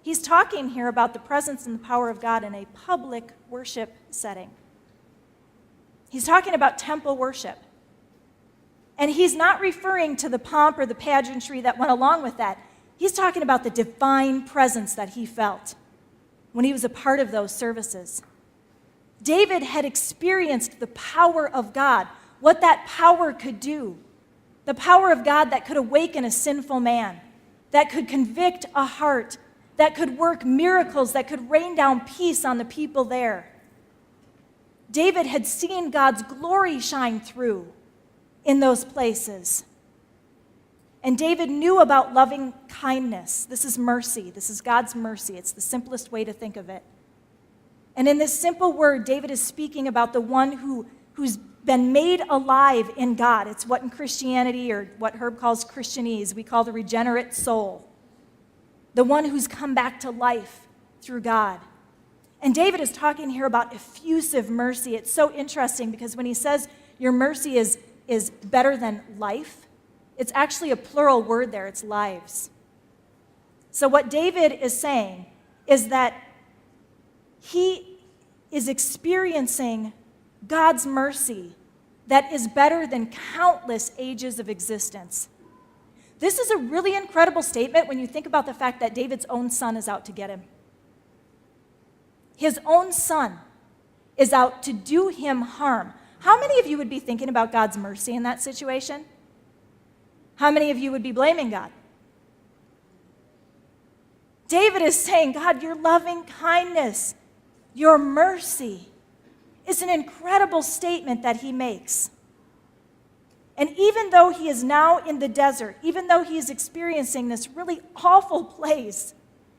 He's talking here about the presence and the power of God in a public worship setting. He's talking about temple worship. And he's not referring to the pomp or the pageantry that went along with that. He's talking about the divine presence that he felt when he was a part of those services. David had experienced the power of God, what that power could do. The power of God that could awaken a sinful man, that could convict a heart, that could work miracles, that could rain down peace on the people there. David had seen God's glory shine through in those places. And David knew about loving kindness. This is mercy. This is God's mercy. It's the simplest way to think of it. And in this simple word, David is speaking about the one who's been made alive in God. It's what in Christianity, or what Herb calls Christianese, we call the regenerate soul. The one who's come back to life through God. And David is talking here about effusive mercy. It's so interesting because when he says your mercy is better than life, it's actually a plural word there. It's lives. So what David is saying is that he is experiencing God's mercy that is better than countless ages of existence. This is a really incredible statement when you think about the fact that David's own son is out to get him. His own son is out to do him harm. How many of you would be thinking about God's mercy in that situation? How many of you would be blaming God? David is saying, God, your loving kindness, your mercy is an incredible statement that he makes. And even though he is now in the desert, even though he is experiencing this really awful place,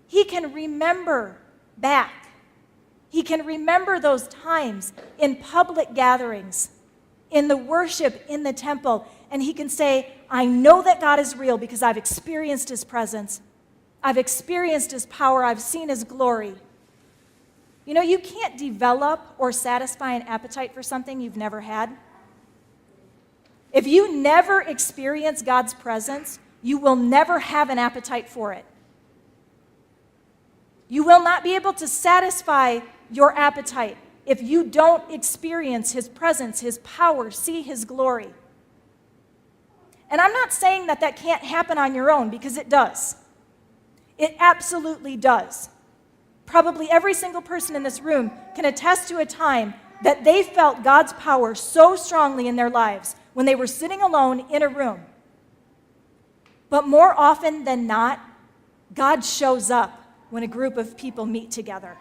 he can remember back. He can remember those times in public gatherings, in the worship in the temple, and he can say, I know that God is real because I've experienced his presence. I've experienced his power. I've seen his glory. You know, you can't develop or satisfy an appetite for something you've never had. If you never experience God's presence, you will never have an appetite for it. You will not be able to satisfy your appetite if you don't experience his presence, his power, see his glory. And I'm not saying that that can't happen on your own, because it does. It absolutely does. Probably every single person in this room can attest to a time that they felt God's power so strongly in their lives when they were sitting alone in a room. But more often than not, God shows up when a group of people meet together.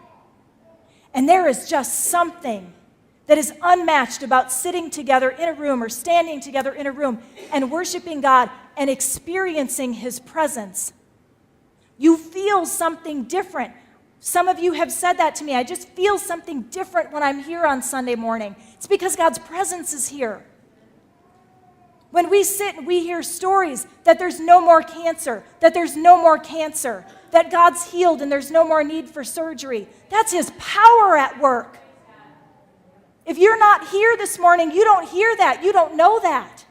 And there is just something that is unmatched about sitting together in a room or standing together in a room and worshiping God and experiencing his presence. You feel something different. Some of you have said that to me. I just feel something different when I'm here on Sunday morning. It's because God's presence is here. When we sit and we hear stories that there's no more cancer, that there's no more cancer, that God's healed and there's no more need for surgery, that's his power at work. If you're not here this morning, you don't hear that. You don't know that.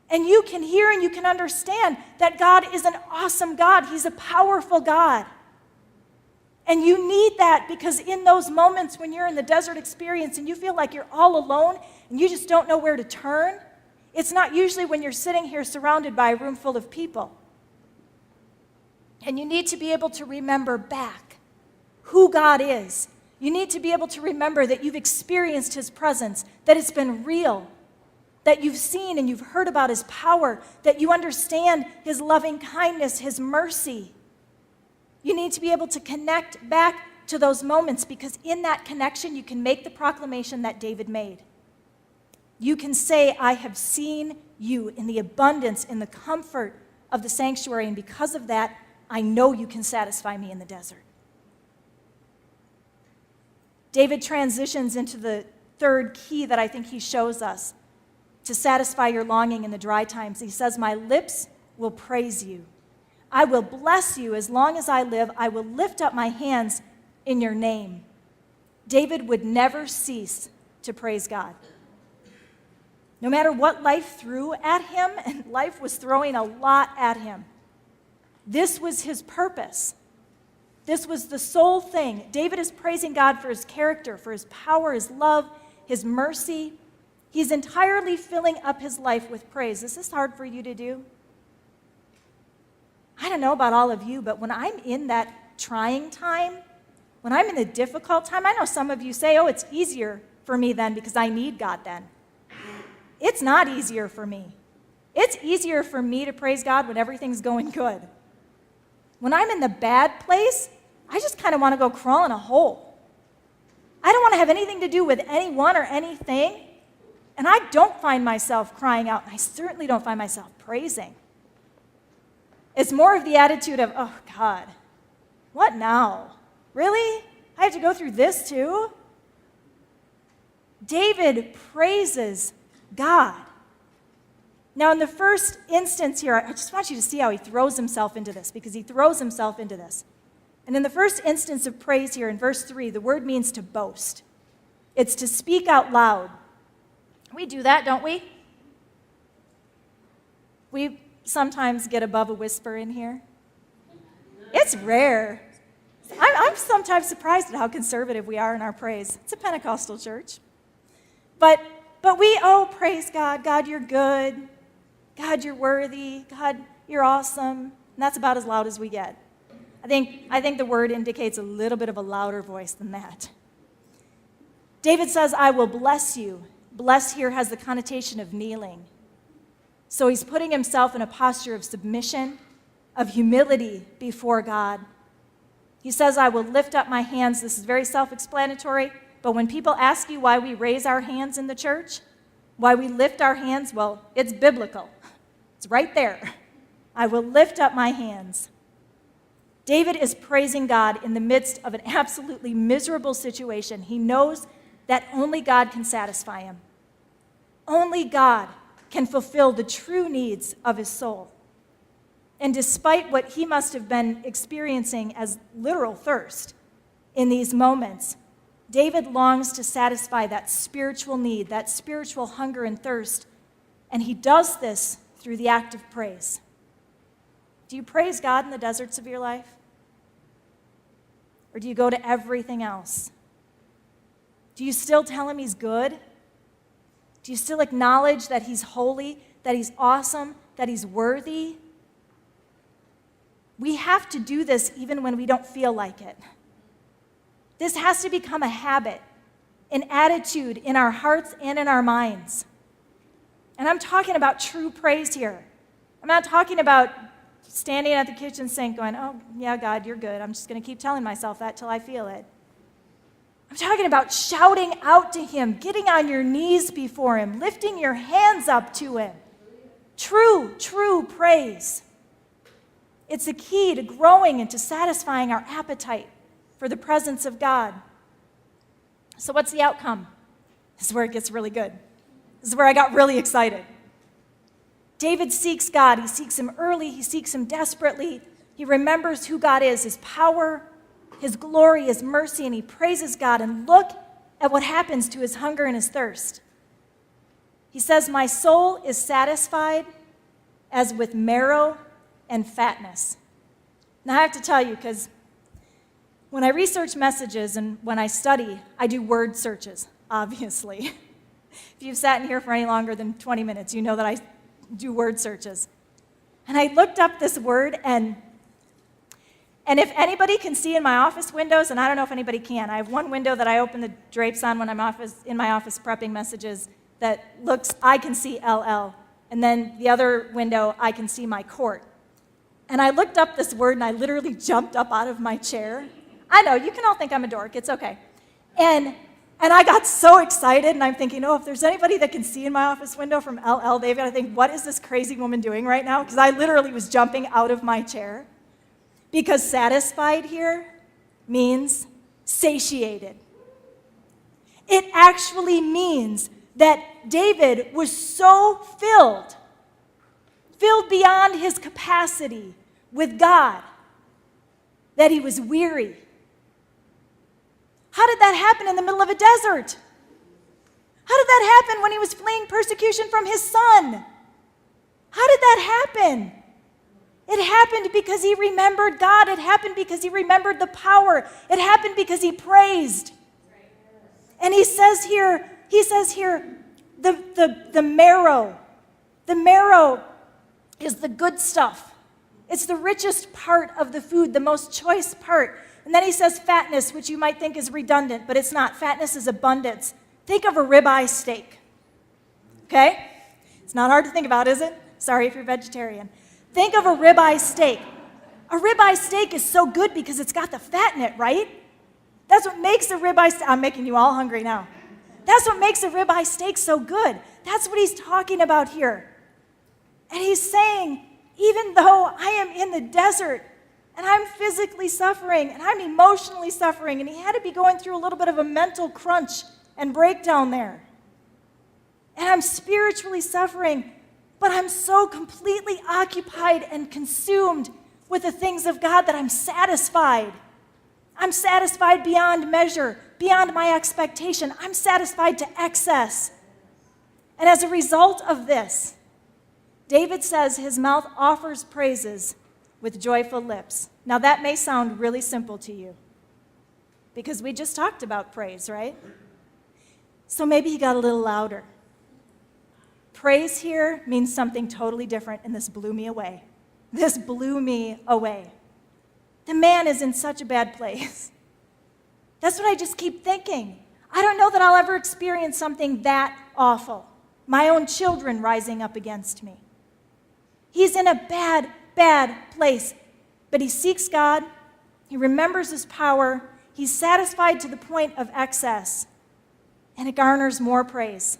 And you can hear and you can understand that God is an awesome God. He's a powerful God. And you need that, because in those moments when you're in the desert experience and you feel like you're all alone and you just don't know where to turn, it's not usually when you're sitting here surrounded by a room full of people. And you need to be able to remember back who God is. You need to be able to remember that you've experienced his presence, that it's been real, that you've seen and you've heard about his power, that you understand his loving kindness, his mercy. You need to be able to connect back to those moments, because in that connection you can make the proclamation that David made. You can say, I have seen you in the abundance, in the comfort of the sanctuary, and because of that, I know you can satisfy me in the desert. David transitions into the third key that I think he shows us to satisfy your longing in the dry times. He says, my lips will praise you. I will bless you as long as I live. I will lift up my hands in your name. David would never cease to praise God. No matter what life threw at him, and life was throwing a lot at him, this was his purpose. This was the sole thing. David is praising God for his character, for his power, his love, his mercy. He's entirely filling up his life with praise. Is this hard for you to do? I don't know about all of you, but when I'm in that trying time, when I'm in the difficult time, I know some of you say, oh, it's easier for me then because I need God then. It's not easier for me. It's easier for me to praise God when everything's going good. When I'm in the bad place, I just kind of want to go crawl in a hole. I don't want to have anything to do with anyone or anything. And I don't find myself crying out. I certainly don't find myself praising. It's more of the attitude of, oh, God, what now? Really? I have to go through this too? David praises God. Now, in the first instance here, I just want you to see how he throws himself into this, because he throws himself into this. And in the first instance of praise here, in verse 3, the word means to boast. It's to speak out loud. We do that, don't we? We sometimes get above a whisper in here. It's rare. I'm sometimes surprised at how conservative we are in our praise. It's a Pentecostal church. But we, praise God. God, you're good. God, you're worthy. God, you're awesome. And that's about as loud as we get. I think the word indicates a little bit of a louder voice than that. David says, I will bless you. Bless here has the connotation of kneeling. So he's putting himself in a posture of submission, of humility before God. He says, I will lift up my hands. This is very self-explanatory, but when people ask you why we raise our hands in the church, why we lift our hands, well, it's biblical. It's right there. I will lift up my hands. David is praising God in the midst of an absolutely miserable situation. He knows that only God can satisfy him. Only God can fulfill the true needs of his soul. And despite what he must have been experiencing as literal thirst in these moments, David longs to satisfy that spiritual need, that spiritual hunger and thirst, and he does this through the act of praise. Do you praise God in the deserts of your life? Or do you go to everything else? Do you still tell him he's good? Do you still acknowledge that he's holy, that he's awesome, that he's worthy? We have to do this even when we don't feel like it. This has to become a habit, an attitude in our hearts and in our minds. And I'm talking about true praise here. I'm not talking about standing at the kitchen sink going, oh, yeah, God, you're good. I'm just going to keep telling myself that till I feel it. I'm talking about shouting out to him, getting on your knees before him, lifting your hands up to him. True praise. It's the key to growing and to satisfying our appetite for the presence of God. So what's the outcome? This is where it gets really good. This is where I got really excited. David seeks God. He seeks him early. He seeks him desperately. He remembers who God is, his power, his glory, his mercy, and he praises God. And look at what happens to his hunger and his thirst. He says, my soul is satisfied as with marrow and fatness. Now I have to tell you, because when I research messages and when I study, I do word searches, obviously. If you've sat in here for any longer than 20 minutes, you know that I do word searches. And I looked up this word, and if anybody can see in my office windows, and I don't know if anybody can, I have one window that I open the drapes on when I'm in my office prepping messages that I can see LL. And then the other window, I can see my court. And I looked up this word, and I literally jumped up out of my chair. I know, you can all think I'm a dork. It's okay. And I got so excited, and I'm thinking, if there's anybody that can see in my office window from LL, they've got to think, what is this crazy woman doing right now? Because I literally was jumping out of my chair. Because satisfied here means satiated. It actually means that David was so filled beyond his capacity with God, that he was weary. How did that happen in the middle of a desert? How did that happen when he was fleeing persecution from his son? How did that happen? It happened because he remembered God. It happened because he remembered the power. It happened because he praised. And he says here, the marrow is the good stuff. It's the richest part of the food, the most choice part. And then he says fatness, which you might think is redundant, but it's not. Fatness is abundance. Think of a ribeye steak. Okay? It's not hard to think about, is it? Sorry if you're vegetarian. Think of a ribeye steak. A ribeye steak is so good because it's got the fat in it, right? That's what makes a ribeye steak. I'm making you all hungry now. That's what makes a ribeye steak so good. That's what he's talking about here. And he's saying, even though I am in the desert and I'm physically suffering and I'm emotionally suffering, and he had to be going through a little bit of a mental crunch and breakdown there. And I'm spiritually suffering, but I'm so completely occupied and consumed with the things of God that I'm satisfied. I'm satisfied beyond measure, beyond my expectation. I'm satisfied to excess. And as a result of this, David says his mouth offers praises with joyful lips. Now that may sound really simple to you, because we just talked about praise, right? So maybe he got a little louder. Praise here means something totally different, and this blew me away. This blew me away. The man is in such a bad place. That's what I just keep thinking. I don't know that I'll ever experience something that awful. My own children rising up against me. He's in a bad, bad place. But he seeks God. He remembers his power. He's satisfied to the point of excess. And it garners more praise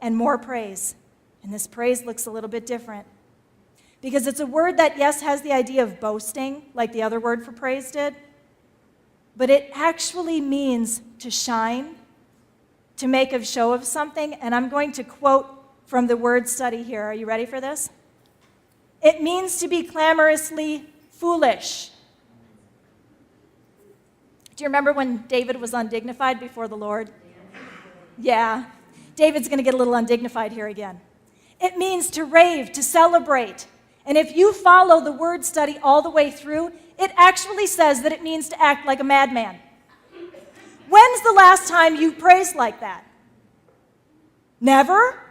and more praise. And this praise looks a little bit different. Because it's a word that, yes, has the idea of boasting, like the other word for praise did. But it actually means to shine, to make a show of something. And I'm going to quote from the word study here. Are you ready for this? It means to be clamorously foolish. Do you remember when David was undignified before the Lord? Yeah. David's going to get a little undignified here again. It means to rave, to celebrate. And if you follow the word study all the way through, it actually says that it means to act like a madman. When's the last time you praised like that? Never?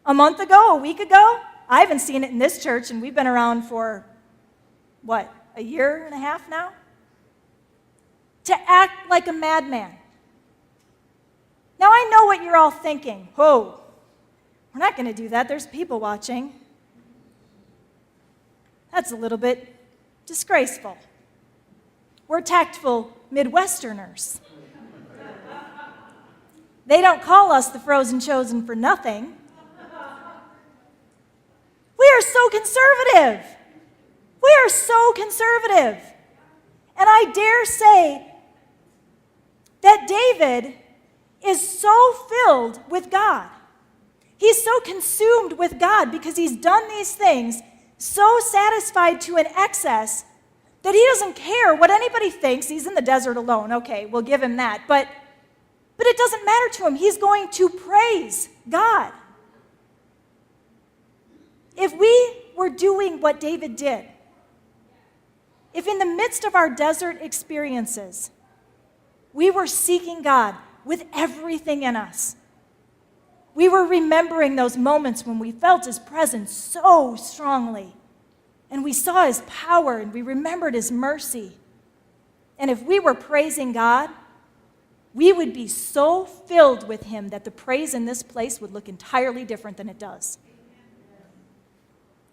A month ago? A week ago? I haven't seen it in this church, and we've been around for, a year and a half now? To act like a madman. Now, I know what you're all thinking. Whoa, we're not going to do that. There's people watching. That's a little bit disgraceful. We're tactful Midwesterners. They don't call us the frozen chosen for nothing. We are so conservative. We are so conservative. And I dare say that David is so filled with God. He's so consumed with God because he's done these things, so satisfied to an excess that he doesn't care what anybody thinks. He's in the desert alone. Okay, we'll give him that. But it doesn't matter to him. He's going to praise God. If we were doing what David did, if in the midst of our desert experiences, we were seeking God with everything in us, we were remembering those moments when we felt his presence so strongly, and we saw his power, and we remembered his mercy. And if we were praising God, we would be so filled with him that the praise in this place would look entirely different than it does.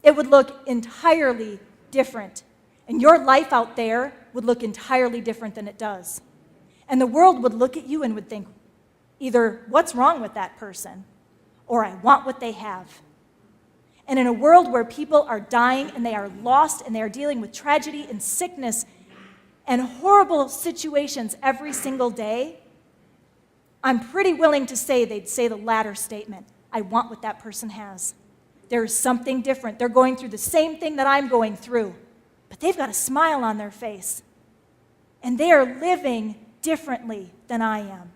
It would look entirely different. And your life out there would look entirely different than it does. And the world would look at you and would think, either what's wrong with that person, or I want what they have. And in a world where people are dying and they are lost and they are dealing with tragedy and sickness and horrible situations every single day, I'm pretty willing to say they'd say the latter statement. I want what that person has. There's something different. They're going through the same thing that I'm going through, but they've got a smile on their face. And they are living differently than I am.